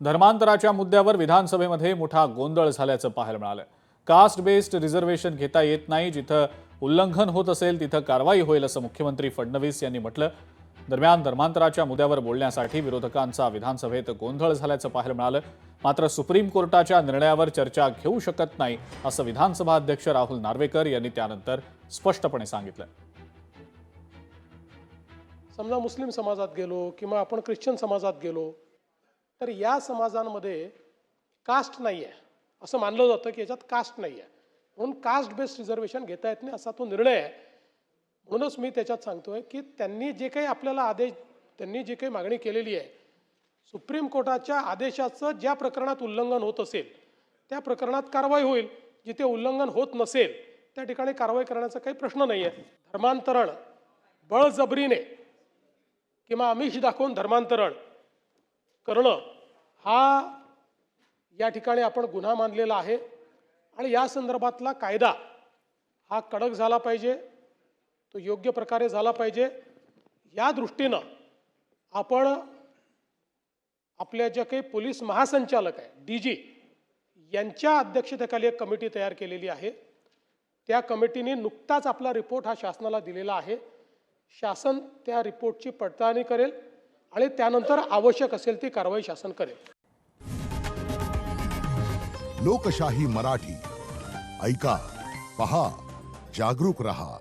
धर्मांतराच्या मुद्द्यावर विधानसभेमध्ये मोठा गोंधळ झाल्याचं पाहायला मिळालं। कास्ट बेस्ड रिझर्वेशन घेता येत नाही, जिथं उल्लंघन होत असेल तिथं कारवाई होईल असं मुख्यमंत्री फडणवीस यांनी म्हटलं। दरम्यान धर्मांतराच्या मुद्द्यावर बोलण्यासाठी विरोधकांचा विधानसभेत गोंधळ झाल्याचं पाहायला मिळालं। मात्र सुप्रीम कोर्टाच्या निर्णयावर चर्चा घेऊ शकत नाही असं विधानसभा अध्यक्ष राहुल नार्वेकर यांनी त्यानंतर स्पष्टपणे सांगितलं। समजा मुस्लिम समाजात गेलो किंवा आपण ख्रिश्चन समाजात गेलो तर या समाजांमध्ये कास्ट नाही आहे असं मानलं जातं की याच्यात कास्ट नाही आहे, म्हणून कास्ट बेस्ड रिझर्वेशन घेता येत नाही असा तो निर्णय आहे। म्हणूनच मी त्याच्यात सांगतोय की त्यांनी जे काही आपल्याला आदेश, त्यांनी जे काही मागणी केलेली आहे, सुप्रीम कोर्टाच्या आदेशाचं ज्या प्रकरणात उल्लंघन होत असेल त्या प्रकरणात कारवाई होईल, जिथे उल्लंघन होत नसेल त्या ठिकाणी कारवाई करण्याचा काही प्रश्न नाही आहे। धर्मांतरण बळजबरीने किंवा आमिष दाखवून धर्मांतरण करणं हा या ठिकाणी आपण गुन्हा मानलेला आहे आणि या संदर्भातला कायदा हा कडक झाला पाहिजे, तो योग्य प्रकारे झाला पाहिजे। या दृष्टीनं आपण आपल्या ज्या काही पोलीस महासंचालक आहे डीजी यांच्या अध्यक्षतेखाली एक कमिटी तयार केलेली आहे। त्या कमिटीने नुकताच आपला रिपोर्ट हा शासनाला दिलेला आहे। शासन त्या रिपोर्टची पडताळणी करेल आणि त्यानंतर आवश्यक असेल ती कारवाई शासन करेल। लोकशाही मराठी ऐका, पहा, जागरूक रहा।